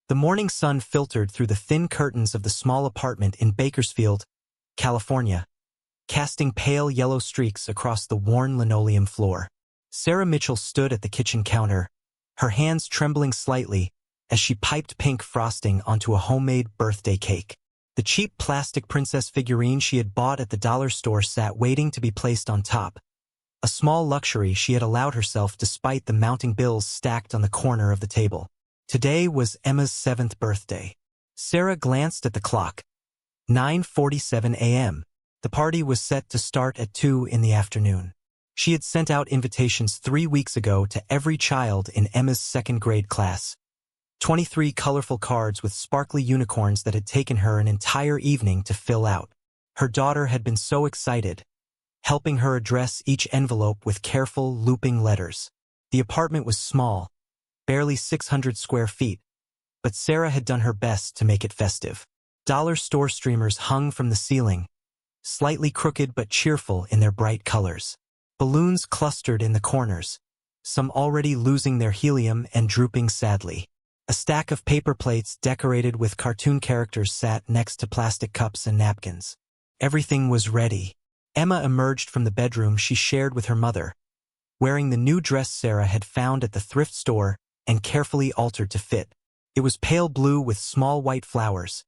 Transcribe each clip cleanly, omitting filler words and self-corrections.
The morning sun filtered through the thin curtains of the small apartment in Bakersfield, California, casting pale yellow streaks across the worn linoleum floor. Sarah Mitchell stood at the kitchen counter, her hands trembling slightly as she piped pink frosting onto a homemade birthday cake. The cheap plastic princess figurine she had bought at the dollar store sat waiting to be placed on top, a small luxury she had allowed herself despite the mounting bills stacked on the corner of the table. Today was Emma's 7th birthday. Sarah glanced at the clock. 9:47 a.m. The party was set to start at 2 in the afternoon. She had sent out invitations 3 weeks ago to every child in Emma's 2nd grade class. 23 colorful cards with sparkly unicorns that had taken her an entire evening to fill out. Her daughter had been so excited, helping her address each envelope with careful, looping letters. The apartment was small, barely 600 square feet, but Sarah had done her best to make it festive. Dollar store streamers hung from the ceiling, slightly crooked but cheerful in their bright colors. Balloons clustered in the corners, some already losing their helium and drooping sadly. A stack of paper plates decorated with cartoon characters sat next to plastic cups and napkins. Everything was ready. Emma emerged from the bedroom she shared with her mother, wearing the new dress Sarah had found at the thrift store and carefully altered to fit. It was pale blue with small white flowers,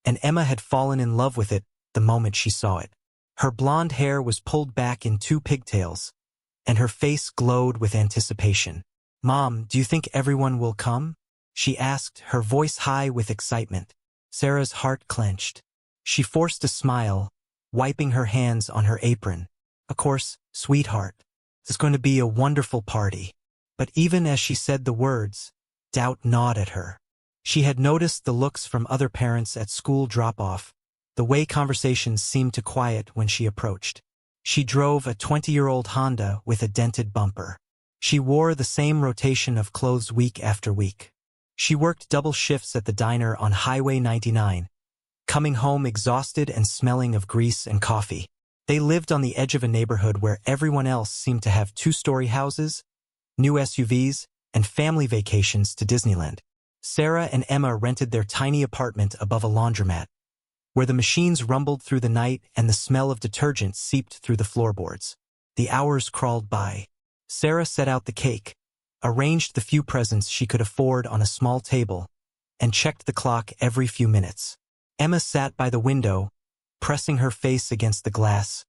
and Emma had fallen in love with it the moment she saw it. Her blonde hair was pulled back in 2 pigtails, and her face glowed with anticipation. "Mom, do you think everyone will come?" she asked, her voice high with excitement. Sarah's heart clenched. She forced a smile, wiping her hands on her apron. "Of course, sweetheart. It's going to be a wonderful party." But even as she said the words, doubt gnawed at her. She had noticed the looks from other parents at school drop-off, the way conversations seemed to quiet when she approached. She drove a 20-year-old Honda with a dented bumper. She wore the same rotation of clothes week after week. She worked double shifts at the diner on Highway 99, coming home exhausted and smelling of grease and coffee. They lived on the edge of a neighborhood where everyone else seemed to have 2-story houses, new SUVs, and family vacations to Disneyland. Sarah and Emma rented their tiny apartment above a laundromat, where the machines rumbled through the night and the smell of detergent seeped through the floorboards. The hours crawled by. Sarah set out the cake, arranged the few presents she could afford on a small table, and checked the clock every few minutes. Emma sat by the window, pressing her face against the glass,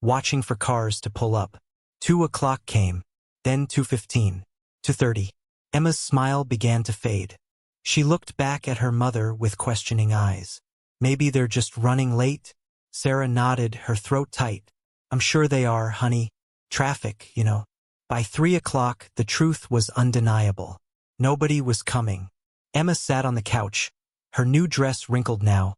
watching for cars to pull up. 2 o'clock came, then 2:15, 2:30. Emma's smile began to fade. She looked back at her mother with questioning eyes. "Maybe they're just running late?" Sarah nodded, her throat tight. "I'm sure they are, honey. Traffic, you know." By 3 o'clock, the truth was undeniable. Nobody was coming. Emma sat on the couch, her new dress wrinkled now,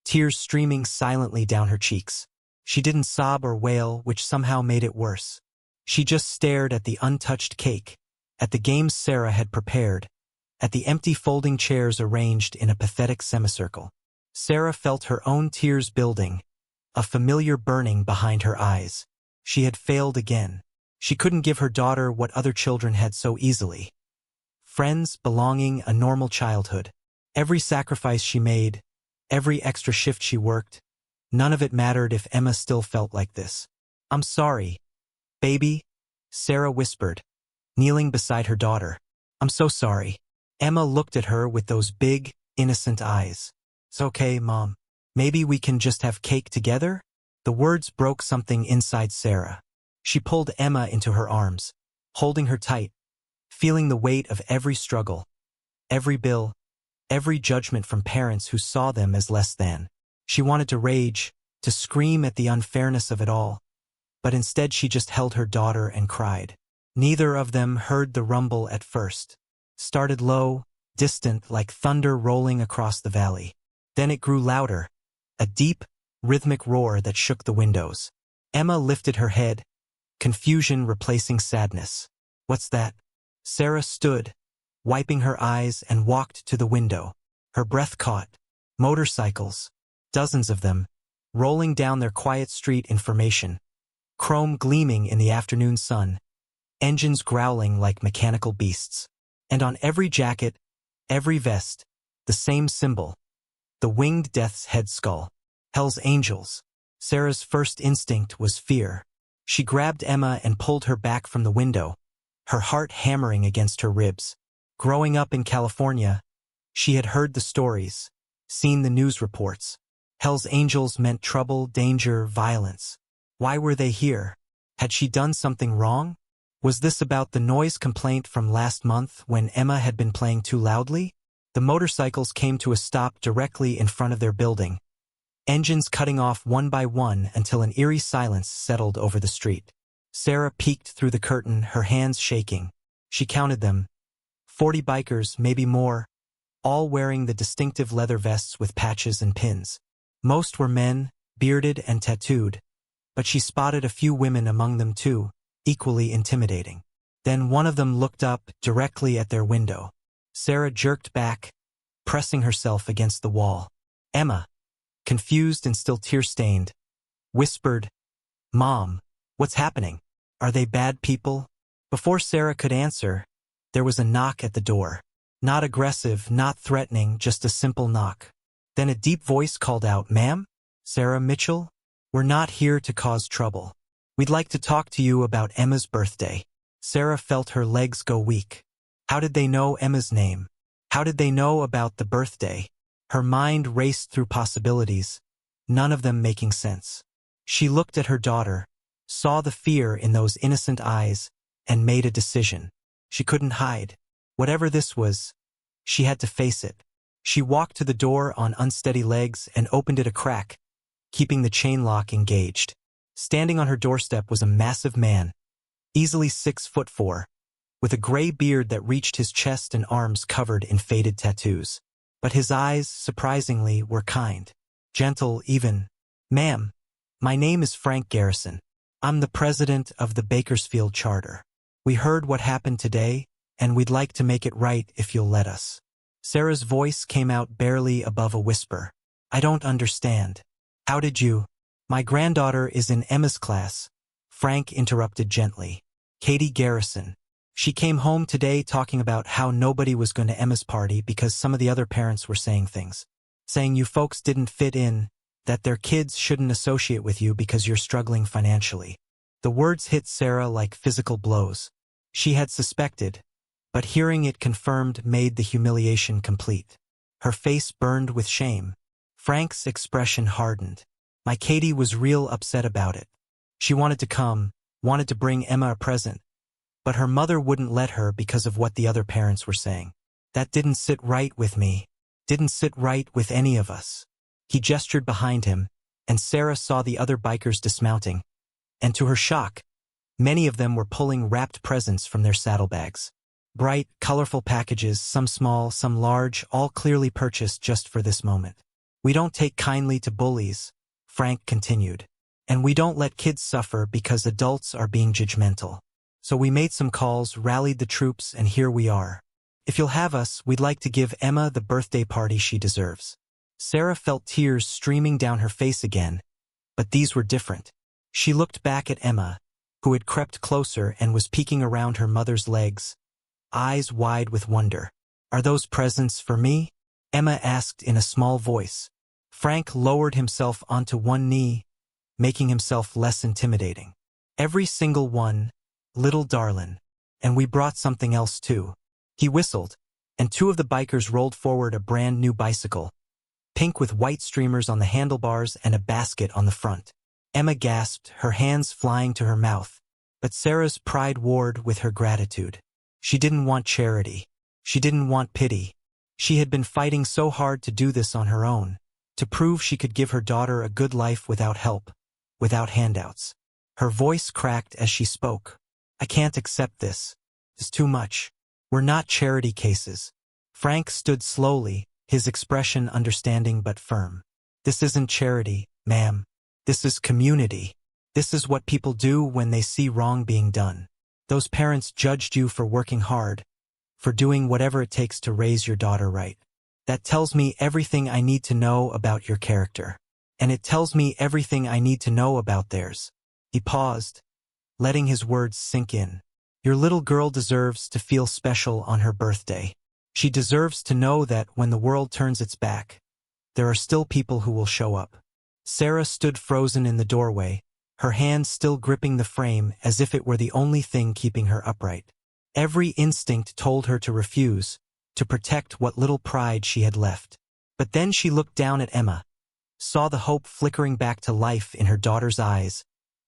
tears streaming silently down her cheeks. She didn't sob or wail, which somehow made it worse. She just stared at the untouched cake, at the games Sarah had prepared, at the empty folding chairs arranged in a pathetic semicircle. Sarah felt her own tears building, a familiar burning behind her eyes. She had failed again. She couldn't give her daughter what other children had so easily. Friends, belonging, a normal childhood. Every sacrifice she made, every extra shift she worked, none of it mattered if Emma still felt like this. "I'm sorry, baby," Sarah whispered, kneeling beside her daughter. "I'm so sorry." Emma looked at her with those big, innocent eyes. "It's okay, Mom. Maybe we can just have cake together?" The words broke something inside Sarah. She pulled Emma into her arms, holding her tight, feeling the weight of every struggle, every bill, every judgment from parents who saw them as less than. She wanted to rage, to scream at the unfairness of it all, but instead she just held her daughter and cried. Neither of them heard the rumble at first. Started low, distant, like thunder rolling across the valley. Then it grew louder, a deep, rhythmic roar that shook the windows. Emma lifted her head, confusion replacing sadness. "What's that?" Sarah stood, wiping her eyes, and walked to the window. Her breath caught. Motorcycles, dozens of them, rolling down their quiet street in formation, chrome gleaming in the afternoon sun, engines growling like mechanical beasts. And on every jacket, every vest, The same symbol. The winged death's head skull. Hell's Angels. Sarah's first instinct was fear. She grabbed Emma and pulled her back from the window, her heart hammering against her ribs. Growing up in California, she had heard the stories, seen the news reports. Hell's Angels meant trouble, danger, violence. Why were they here? Had she done something wrong? Was this about the noise complaint from last month when Emma had been playing too loudly? The motorcycles came to a stop directly in front of their building, engines cutting off one by one until an eerie silence settled over the street. Sarah peeked through the curtain, her hands shaking. She counted them. 40 bikers, maybe more, all wearing the distinctive leather vests with patches and pins. Most were men, bearded and tattooed, but she spotted a few women among them too, equally intimidating. Then one of them looked up directly at their window. Sarah jerked back, pressing herself against the wall. Emma, confused and still tear-stained, whispered, "Mom, what's happening? Are they bad people?" Before Sarah could answer, there was a knock at the door. Not aggressive, not threatening, just a simple knock. Then a deep voice called out, "Ma'am? Sarah Mitchell? We're not here to cause trouble. We'd like to talk to you about Emma's birthday." Sarah felt her legs go weak. How did they know Emma's name? How did they know about the birthday? Her mind raced through possibilities, none of them making sense. She looked at her daughter, saw the fear in those innocent eyes, and made a decision. She couldn't hide. Whatever this was, she had to face it. She walked to the door on unsteady legs and opened it a crack, keeping the chain lock engaged. Standing on her doorstep was a massive man, easily 6'4", with a gray beard that reached his chest and arms covered in faded tattoos. But his eyes, surprisingly, were kind, gentle even. "Ma'am, my name is Frank Garrison. I'm the president of the Bakersfield Charter. We heard what happened today, and we'd like to make it right if you'll let us." Sarah's voice came out barely above a whisper. "I don't understand. How did you—" "My granddaughter is in Emma's class," Frank interrupted gently. "Katie Garrison. She came home today talking about how nobody was going to Emma's party because some of the other parents were saying things. Saying you folks didn't fit in, that their kids shouldn't associate with you because you're struggling financially." The words hit Sarah like physical blows. She had suspected, but hearing it confirmed made the humiliation complete. Her face burned with shame. Frank's expression hardened. "My Katie was real upset about it. She wanted to come, wanted to bring Emma a present, but her mother wouldn't let her because of what the other parents were saying. That didn't sit right with me. Didn't sit right with any of us." He gestured behind him, and Sarah saw the other bikers dismounting, and to her shock, many of them were pulling wrapped presents from their saddlebags. Bright, colorful packages, some small, some large, all clearly purchased just for this moment. "We don't take kindly to bullies," Frank continued, "and we don't let kids suffer because adults are being judgmental. So we made some calls, rallied the troops, and here we are. If you'll have us, we'd like to give Emma the birthday party she deserves." Sarah felt tears streaming down her face again, but these were different. She looked back at Emma, who had crept closer and was peeking around her mother's legs, eyes wide with wonder. "Are those presents for me?" Emma asked in a small voice. Frank lowered himself onto one knee, making himself less intimidating. "Every single one, little darlin'. And we brought something else too." He whistled, and two of the bikers rolled forward a brand new bicycle, pink with white streamers on the handlebars and a basket on the front. Emma gasped, her hands flying to her mouth, but Sarah's pride warred with her gratitude. She didn't want charity. She didn't want pity. She had been fighting so hard to do this on her own, to prove she could give her daughter a good life without help, without handouts. Her voice cracked as she spoke. "I can't accept this. It's too much. We're not charity cases." Frank stood slowly, his expression understanding but firm. "This isn't charity, ma'am. This is community. This is what people do when they see wrong being done. Those parents judged you for working hard, for doing whatever it takes to raise your daughter right. That tells me everything I need to know about your character. And it tells me everything I need to know about theirs." He paused, letting his words sink in. "Your little girl deserves to feel special on her birthday. She deserves to know that when the world turns its back, there are still people who will show up. Sarah stood frozen in the doorway, her hand still gripping the frame as if it were the only thing keeping her upright. Every instinct told her to refuse, to protect what little pride she had left. But then she looked down at Emma, saw the hope flickering back to life in her daughter's eyes,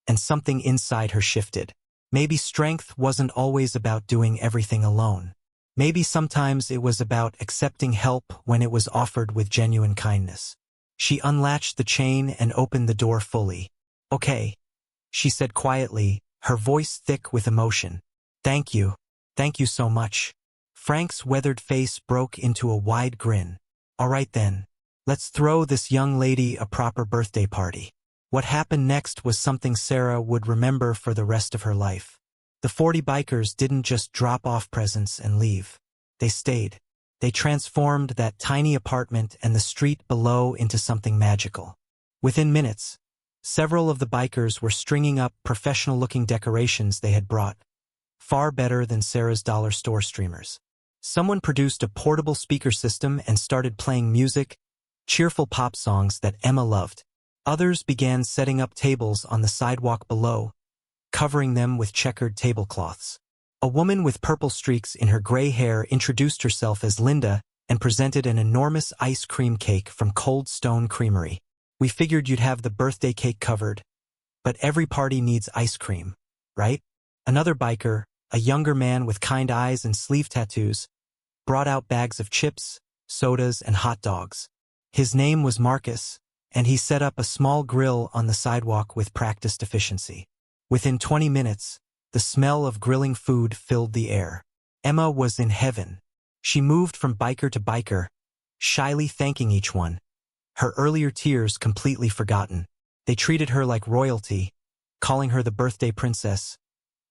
and something inside her shifted. Maybe strength wasn't always about doing everything alone. Maybe sometimes it was about accepting help when it was offered with genuine kindness. She unlatched the chain and opened the door fully. "Okay," she said quietly, her voice thick with emotion. "Thank you. Thank you so much." Frank's weathered face broke into a wide grin. "All right then. Let's throw this young lady a proper birthday party." What happened next was something Sarah would remember for the rest of her life. The 40 bikers didn't just drop off presents and leave. They stayed. They transformed that tiny apartment and the street below into something magical. Within minutes, several of the bikers were stringing up professional-looking decorations they had brought, far better than Sarah's dollar store streamers. Someone produced a portable speaker system and started playing music, cheerful pop songs that Emma loved. Others began setting up tables on the sidewalk below, covering them with checkered tablecloths. A woman with purple streaks in her gray hair introduced herself as Linda and presented an enormous ice cream cake from Cold Stone Creamery. "We figured you'd have the birthday cake covered, but every party needs ice cream, right?" Another biker, a younger man with kind eyes and sleeve tattoos, brought out bags of chips, sodas, and hot dogs. His name was Marcus, and he set up a small grill on the sidewalk with practiced efficiency. Within 20 minutes, the smell of grilling food filled the air. Emma was in heaven. She moved from biker to biker, shyly thanking each one, her earlier tears completely forgotten. They treated her like royalty, calling her the birthday princess,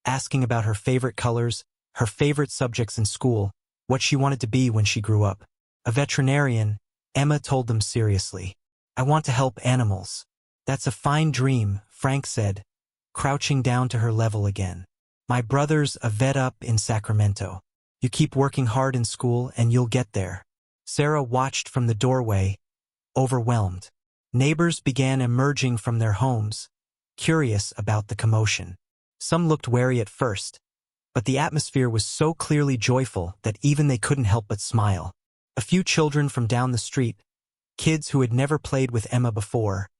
asking about her favorite colors, her favorite subjects in school, what she wanted to be when she grew up. A veterinarian, Emma told them seriously. "I want to help animals." "That's a fine dream," Frank said, crouching down to her level again. "My brother's a vet up in Sacramento. You keep working hard in school and you'll get there." Sarah watched from the doorway, overwhelmed. Neighbors began emerging from their homes, curious about the commotion. Some looked wary at first, but the atmosphere was so clearly joyful that even they couldn't help but smile. A few children from down the street, kids who had never played with Emma before,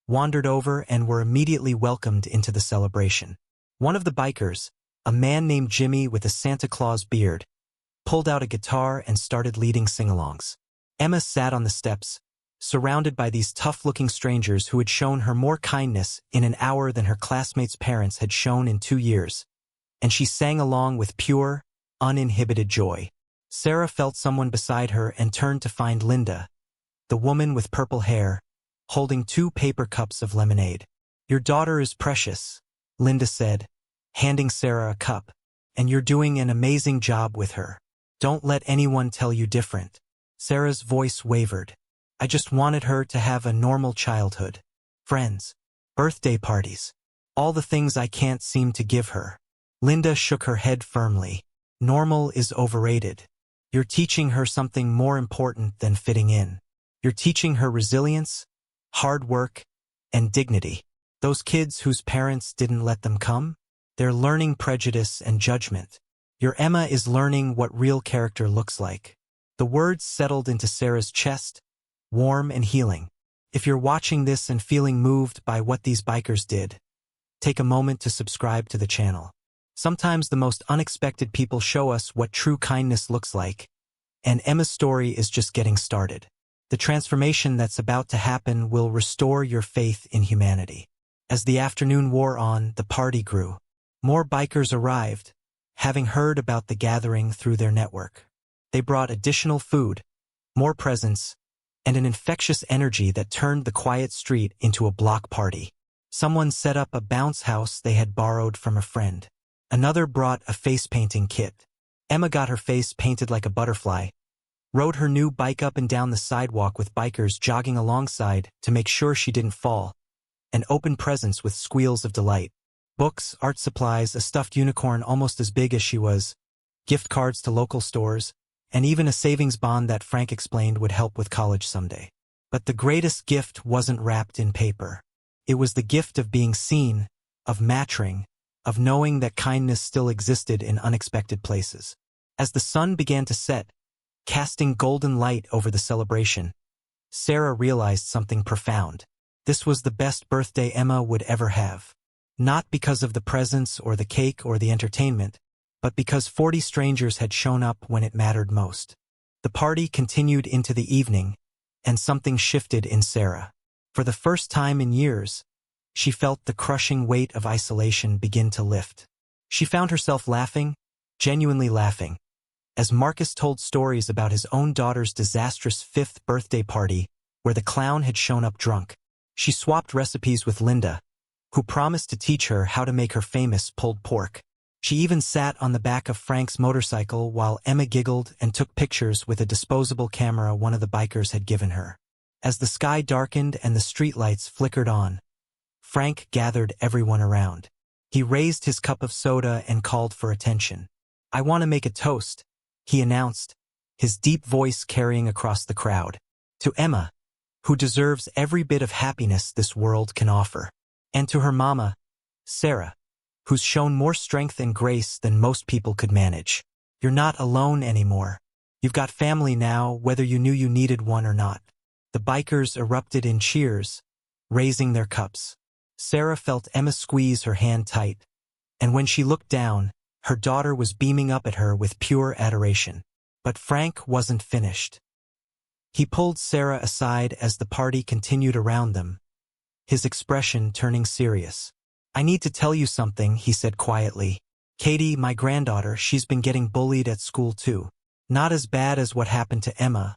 wandered over and were immediately welcomed into the celebration. One of the bikers, a man named Jimmy with a Santa Claus beard, pulled out a guitar and started leading sing-alongs. Emma sat on the steps, surrounded by these tough-looking strangers who had shown her more kindness in an hour than her classmates' parents had shown in 2 years, and she sang along with pure, uninhibited joy. Sarah felt someone beside her and turned to find Linda, the woman with purple hair, holding 2 paper cups of lemonade. "Your daughter is precious," Linda said, handing Sarah a cup, "and you're doing an amazing job with her. Don't let anyone tell you different." Sarah's voice wavered. "I just wanted her to have a normal childhood. Friends, birthday parties, all the things I can't seem to give her." Linda shook her head firmly. "Normal is overrated. You're teaching her something more important than fitting in. You're teaching her resilience, hard work, and dignity. Those kids whose parents didn't let them come, they're learning prejudice and judgment. Your Emma is learning what real character looks like." The words settled into Sarah's chest, warm and healing. If you're watching this and feeling moved by what these bikers did, take a moment to subscribe to the channel. Sometimes the most unexpected people show us what true kindness looks like, and Emma's story is just getting started. The transformation that's about to happen will restore your faith in humanity. As the afternoon wore on, the party grew. More bikers arrived, having heard about the gathering through their network. They brought additional food, more presents, and an infectious energy that turned the quiet street into a block party. Someone set up a bounce house they had borrowed from a friend. Another brought a face painting kit. Emma got her face painted like a butterfly, rode her new bike up and down the sidewalk with bikers jogging alongside to make sure she didn't fall, and opened presents with squeals of delight. Books, art supplies, a stuffed unicorn almost as big as she was, gift cards to local stores, and even a savings bond that Frank explained would help with college someday. But the greatest gift wasn't wrapped in paper. It was the gift of being seen, of matching, of knowing that kindness still existed in unexpected places. As the sun began to set, casting golden light over the celebration, Sarah realized something profound. This was the best birthday Emma would ever have. Not because of the presents or the cake or the entertainment, but because 40 strangers had shown up when it mattered most. The party continued into the evening, and something shifted in Sarah. For the first time in years, she felt the crushing weight of isolation begin to lift. She found herself laughing, genuinely laughing, as Marcus told stories about his own daughter's disastrous 5th birthday party where the clown had shown up drunk. She swapped recipes with Linda, who promised to teach her how to make her famous pulled pork. She even sat on the back of Frank's motorcycle while Emma giggled and took pictures with a disposable camera one of the bikers had given her. As the sky darkened and the streetlights flickered on, Frank gathered everyone around. He raised his cup of soda and called for attention. "I want to make a toast," he announced, his deep voice carrying across the crowd. "To Emma, who deserves every bit of happiness this world can offer. And to her mama, Sarah, who's shown more strength and grace than most people could manage. You're not alone anymore. You've got family now, whether you knew you needed one or not." The bikers erupted in cheers, raising their cups. Sarah felt Emma squeeze her hand tight, and when she looked down, her daughter was beaming up at her with pure adoration. But Frank wasn't finished. He pulled Sarah aside as the party continued around them, his expression turning serious. "I need to tell you something," he said quietly. "Katie, my granddaughter, she's been getting bullied at school too. Not as bad as what happened to Emma,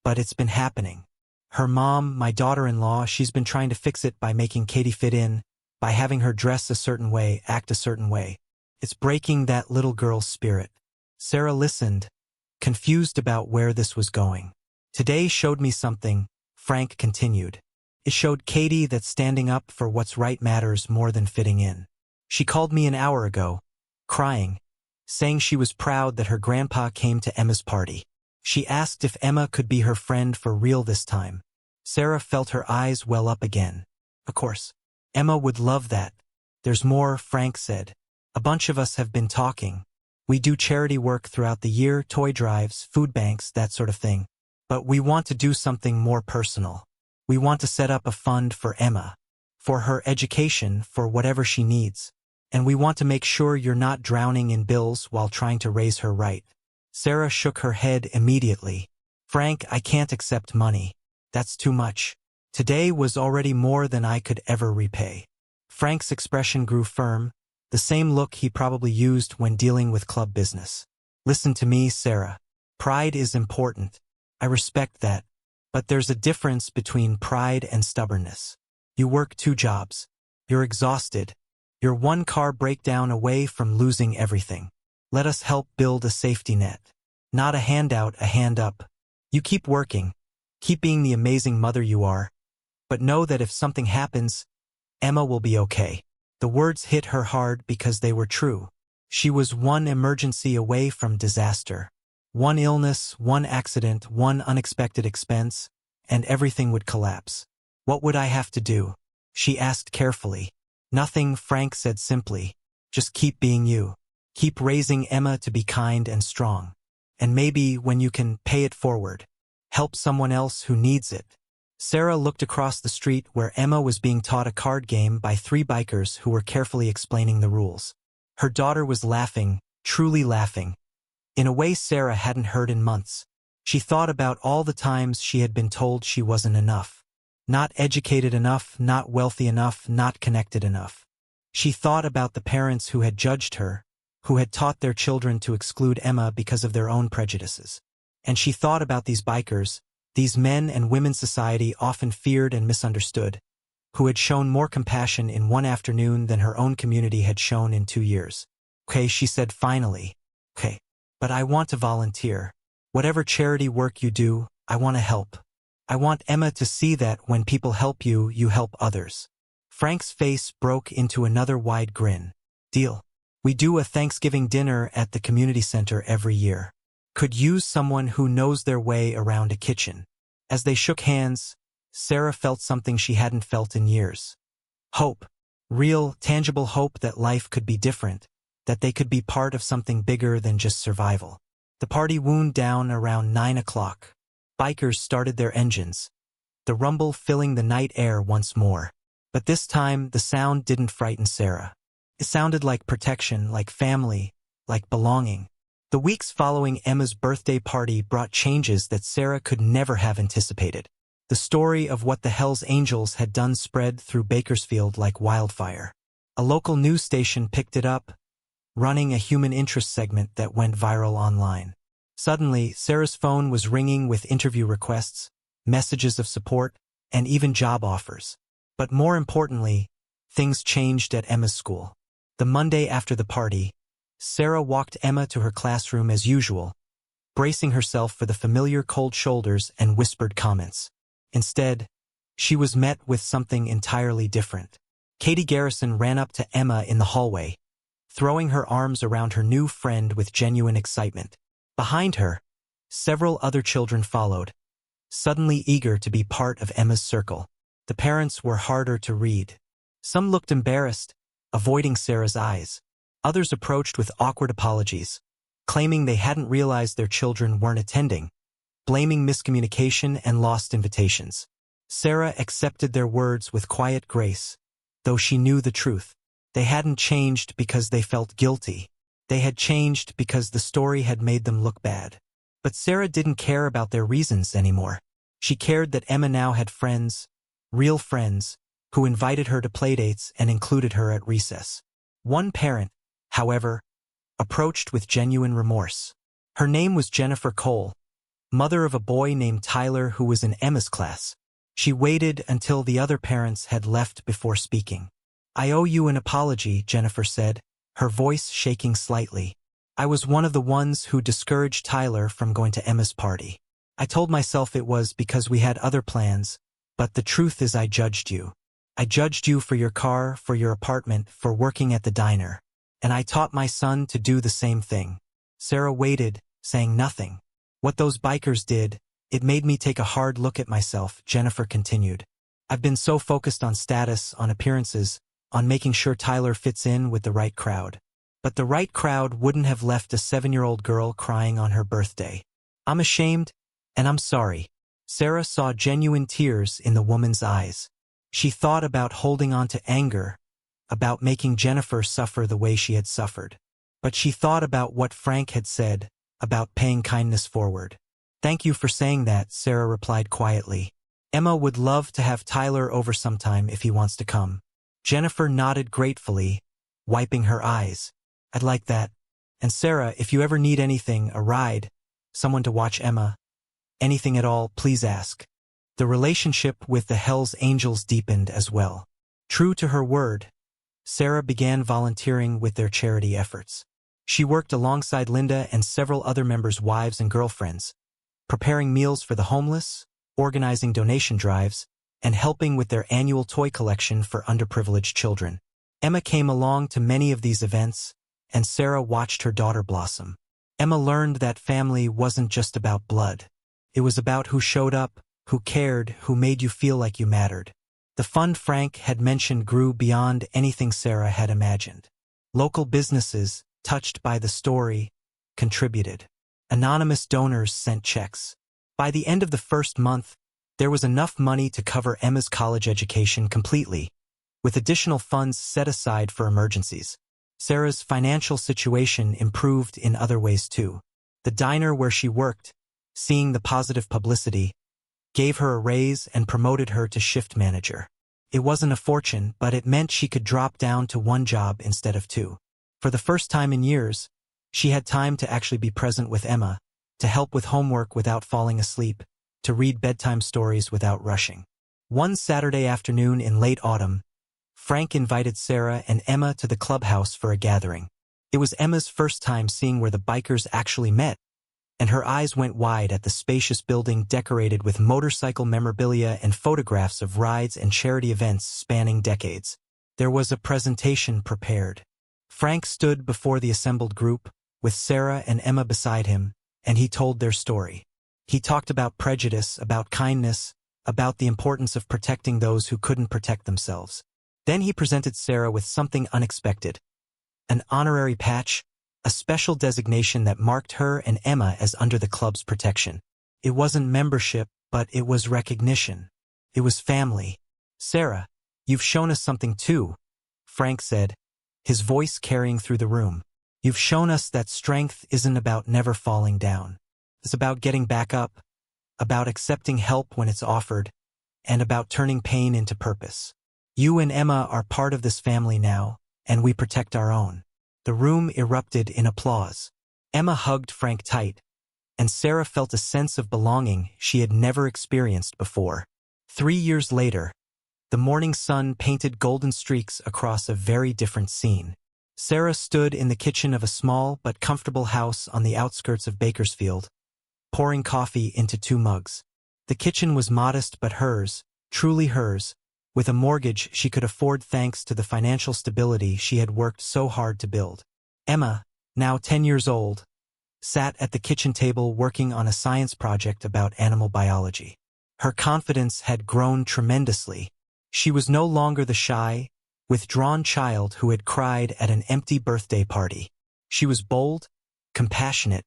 but it's been happening. Her mom, my daughter-in-law, she's been trying to fix it by making Katie fit in, by having her dress a certain way, act a certain way. It's breaking that little girl's spirit." Sarah listened, confused about where this was going. "Today showed me something," Frank continued. "It showed Katie that standing up for what's right matters more than fitting in. She called me an hour ago, crying, saying she was proud that her grandpa came to Emma's party. She asked if Emma could be her friend for real this time." Sarah felt her eyes well up again. "Of course. Emma would love that. There's more," Frank said. "A bunch of us have been talking. We do charity work throughout the year, toy drives, food banks, that sort of thing. But we want to do something more personal. We want to set up a fund for Emma, for her education, for whatever she needs. And we want to make sure you're not drowning in bills while trying to raise her right." Sarah shook her head immediately. "Frank, I can't accept money. That's too much. Today was already more than I could ever repay." Frank's expression grew firm, the same look he probably used when dealing with club business. "Listen to me, Sarah. Pride is important. I respect that. But there's a difference between pride and stubbornness. You work 2 jobs. You're exhausted. You're 1 car breakdown away from losing everything. Let us help build a safety net. Not a handout, a hand up. You keep working. Keep being the amazing mother you are. But know that if something happens, Emma will be okay." The words hit her hard because they were true. She was 1 emergency away from disaster. 1 illness, 1 accident, 1 unexpected expense, and everything would collapse. "What would I have to do?" she asked carefully. "Nothing," Frank said simply. "Just keep being you. Keep raising Emma to be kind and strong. And maybe, when you can, pay it forward. Help someone else who needs it." Sarah looked across the street where Emma was being taught a card game by 3 bikers who were carefully explaining the rules. Her daughter was laughing, truly laughing, in a way Sarah hadn't heard in months. She thought about all the times she had been told she wasn't enough. Not educated enough, not wealthy enough, not connected enough. She thought about the parents who had judged her, who had taught their children to exclude Emma because of their own prejudices. And she thought about these bikers, these men and women society often feared and misunderstood, who had shown more compassion in 1 afternoon than her own community had shown in 2 years. "Okay," she said finally. "Okay. But I want to volunteer. Whatever charity work you do, I want to help. I want Emma to see that when people help you, you help others." Frank's face broke into another wide grin. "Deal. We do a Thanksgiving dinner at the community center every year. could use someone who knows their way around a kitchen. As they shook hands, Sarah felt something she hadn't felt in years. Hope. Real, tangible hope that life could be different, that they could be part of something bigger than just survival. The party wound down around 9 o'clock. Bikers started their engines, the rumble filling the night air once more. But this time, the sound didn't frighten Sarah. It sounded like protection, like family, like belonging. The weeks following Emma's birthday party brought changes that Sarah could never have anticipated. The story of what the Hells Angels had done spread through Bakersfield like wildfire. A local news station picked it up, running a human interest segment that went viral online. Suddenly, Sarah's phone was ringing with interview requests, messages of support, and even job offers. But more importantly, things changed at Emma's school. The Monday after the party, Sarah walked Emma to her classroom as usual, bracing herself for the familiar cold shoulders and whispered comments. Instead, she was met with something entirely different. Katie Garrison ran up to Emma in the hallway, throwing her arms around her new friend with genuine excitement. Behind her, several other children followed, suddenly eager to be part of Emma's circle. The parents were harder to read. Some looked embarrassed, avoiding Sarah's eyes. Others approached with awkward apologies, claiming they hadn't realized their children weren't attending, blaming miscommunication and lost invitations. Sarah accepted their words with quiet grace, though she knew the truth. They hadn't changed because they felt guilty. They had changed because the story had made them look bad. But Sarah didn't care about their reasons anymore. She cared that Emma now had friends, real friends, who invited her to playdates and included her at recess. One parent, however, approached with genuine remorse. Her name was Jennifer Cole, mother of a boy named Tyler who was in Emma's class. She waited until the other parents had left before speaking. "I owe you an apology," Jennifer said, her voice shaking slightly. "I was one of the ones who discouraged Tyler from going to Emma's party. I told myself it was because we had other plans, but the truth is I judged you. I judged you for your car, for your apartment, for working at the diner. And I taught my son to do the same thing." Sarah waited, saying nothing. "What those bikers did, it made me take a hard look at myself," Jennifer continued. "I've been so focused on status, on appearances, on making sure Tyler fits in with the right crowd. But the right crowd wouldn't have left a 7-year-old girl crying on her birthday. I'm ashamed, and I'm sorry." Sarah saw genuine tears in the woman's eyes. She thought about holding on to anger, about making Jennifer suffer the way she had suffered. But she thought about what Frank had said, about paying kindness forward. "Thank you for saying that," Sarah replied quietly. "Emma would love to have Tyler over sometime if he wants to come." Jennifer nodded gratefully, wiping her eyes. "I'd like that. And Sarah, if you ever need anything, a ride, someone to watch Emma, anything at all, please ask." The relationship with the Hells Angels deepened as well. True to her word, Sarah began volunteering with their charity efforts. She worked alongside Linda and several other members' wives and girlfriends, preparing meals for the homeless, organizing donation drives, and helping with their annual toy collection for underprivileged children. Emma came along to many of these events, and Sarah watched her daughter blossom. Emma learned that family wasn't just about blood. It was about who showed up, who cared, who made you feel like you mattered. The fund Frank had mentioned grew beyond anything Sarah had imagined. Local businesses, touched by the story, contributed. Anonymous donors sent checks. By the end of the first month, there was enough money to cover Emma's college education completely, with additional funds set aside for emergencies. Sarah's financial situation improved in other ways too. The diner where she worked, seeing the positive publicity, gave her a raise and promoted her to shift manager. It wasn't a fortune, but it meant she could drop down to one job instead of two. For the first time in years, she had time to actually be present with Emma, to help with homework without falling asleep, to read bedtime stories without rushing. One Saturday afternoon in late autumn, Frank invited Sarah and Emma to the clubhouse for a gathering. It was Emma's first time seeing where the bikers actually met, and her eyes went wide at the spacious building decorated with motorcycle memorabilia and photographs of rides and charity events spanning decades. There was a presentation prepared. Frank stood before the assembled group, with Sarah and Emma beside him, and he told their story. He talked about prejudice, about kindness, about the importance of protecting those who couldn't protect themselves. Then he presented Sarah with something unexpected. An honorary patch, a special designation that marked her and Emma as under the club's protection. It wasn't membership, but it was recognition. It was family. "Sarah, you've shown us something too," Frank said, his voice carrying through the room. "You've shown us that strength isn't about never falling down. It's about getting back up, about accepting help when it's offered, and about turning pain into purpose. You and Emma are part of this family now, and we protect our own." The room erupted in applause. Emma hugged Frank tight, and Sarah felt a sense of belonging she had never experienced before. 3 years later, the morning sun painted golden streaks across a very different scene. Sarah stood in the kitchen of a small but comfortable house on the outskirts of Bakersfield, pouring coffee into 2 mugs. The kitchen was modest but hers, truly hers, with a mortgage she could afford thanks to the financial stability she had worked so hard to build. Emma, now 10 years old, sat at the kitchen table working on a science project about animal biology. Her confidence had grown tremendously. She was no longer the shy, withdrawn child who had cried at an empty birthday party. She was bold, compassionate,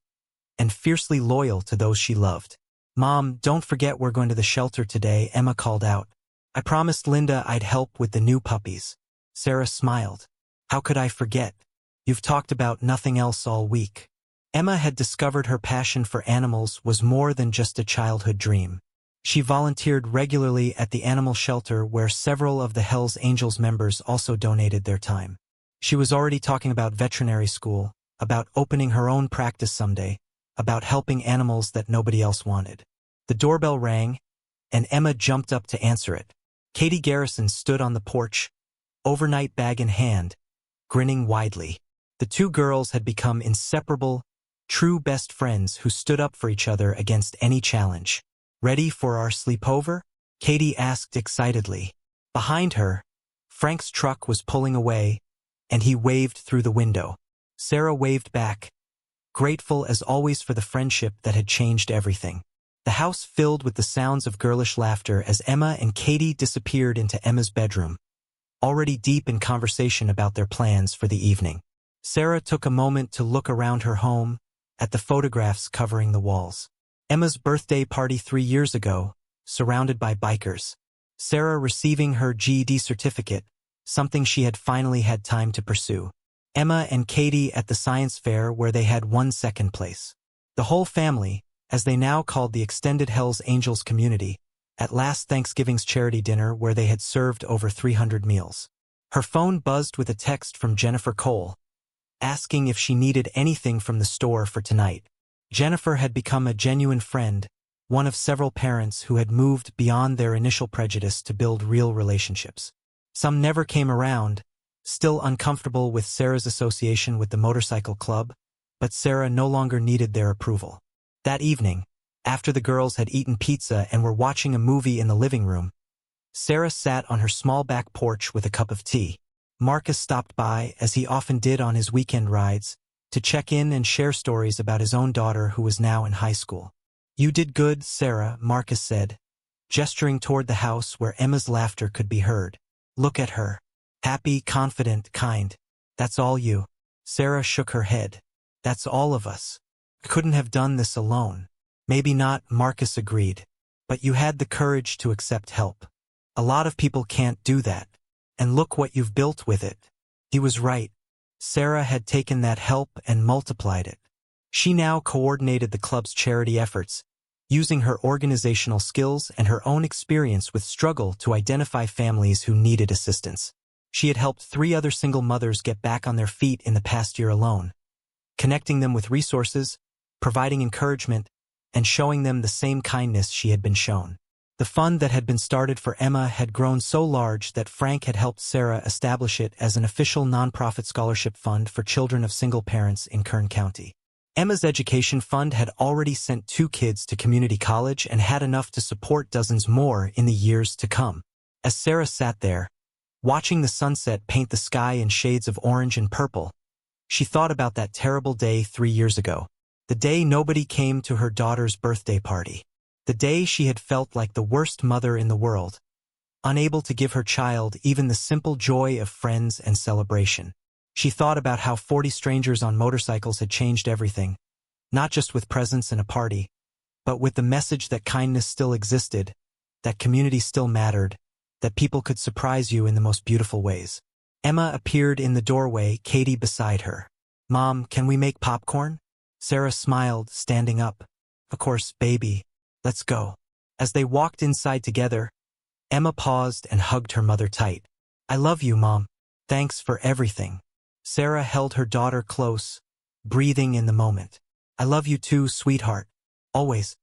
and fiercely loyal to those she loved. "Mom, don't forget we're going to the shelter today," Emma called out. "I promised Linda I'd help with the new puppies." Sarah smiled. "How could I forget? You've talked about nothing else all week." Emma had discovered her passion for animals was more than just a childhood dream. She volunteered regularly at the animal shelter where several of the Hells Angels members also donated their time. She was already talking about veterinary school, about opening her own practice someday, about helping animals that nobody else wanted. The doorbell rang, and Emma jumped up to answer it. Katie Garrison stood on the porch, overnight bag in hand, grinning widely. The 2 girls had become inseparable, true best friends who stood up for each other against any challenge. "Ready for our sleepover?" Katie asked excitedly. Behind her, Frank's truck was pulling away, and he waved through the window. Sarah waved back, grateful as always for the friendship that had changed everything. The house filled with the sounds of girlish laughter as Emma and Katie disappeared into Emma's bedroom, already deep in conversation about their plans for the evening. Sarah took a moment to look around her home, at the photographs covering the walls. Emma's birthday party 3 years ago, surrounded by bikers. Sarah receiving her GED certificate, something she had finally had time to pursue. Emma and Katie at the science fair where they had won 2nd place. The whole family, as they now called the extended Hells Angels community, at last Thanksgiving's charity dinner where they had served over 300 meals. Her phone buzzed with a text from Jennifer Cole, asking if she needed anything from the store for tonight. Jennifer had become a genuine friend, one of several parents who had moved beyond their initial prejudice to build real relationships. Some never came around, still uncomfortable with Sarah's association with the motorcycle club, but Sarah no longer needed their approval. That evening, after the girls had eaten pizza and were watching a movie in the living room, Sarah sat on her small back porch with a cup of tea. Marcus stopped by, as he often did on his weekend rides, to check in and share stories about his own daughter who was now in high school. "You did good, Sarah," Marcus said, gesturing toward the house where Emma's laughter could be heard. "Look at her. Happy, confident, kind. That's all you." Sarah shook her head. "That's all of us. I couldn't have done this alone." "Maybe not," Marcus agreed. "But you had the courage to accept help. A lot of people can't do that. And look what you've built with it." He was right. Sarah had taken that help and multiplied it. She now coordinated the club's charity efforts, using her organizational skills and her own experience with struggle to identify families who needed assistance. She had helped 3 other single mothers get back on their feet in the past year alone, connecting them with resources, providing encouragement, and showing them the same kindness she had been shown. The fund that had been started for Emma had grown so large that Frank had helped Sarah establish it as an official nonprofit scholarship fund for children of single parents in Kern County. Emma's education fund had already sent 2 kids to community college and had enough to support dozens more in the years to come. As Sarah sat there, watching the sunset paint the sky in shades of orange and purple, she thought about that terrible day 3 years ago. The day nobody came to her daughter's birthday party. The day she had felt like the worst mother in the world, unable to give her child even the simple joy of friends and celebration. She thought about how 40 strangers on motorcycles had changed everything, not just with presents and a party, but with the message that kindness still existed, that community still mattered, that people could surprise you in the most beautiful ways. Emma appeared in the doorway, Katie beside her. "Mom, can we make popcorn?" Sarah smiled, standing up. "Of course, baby. Let's go." As they walked inside together, Emma paused and hugged her mother tight. "I love you, Mom. Thanks for everything." Sarah held her daughter close, breathing in the moment. "I love you too, sweetheart. Always."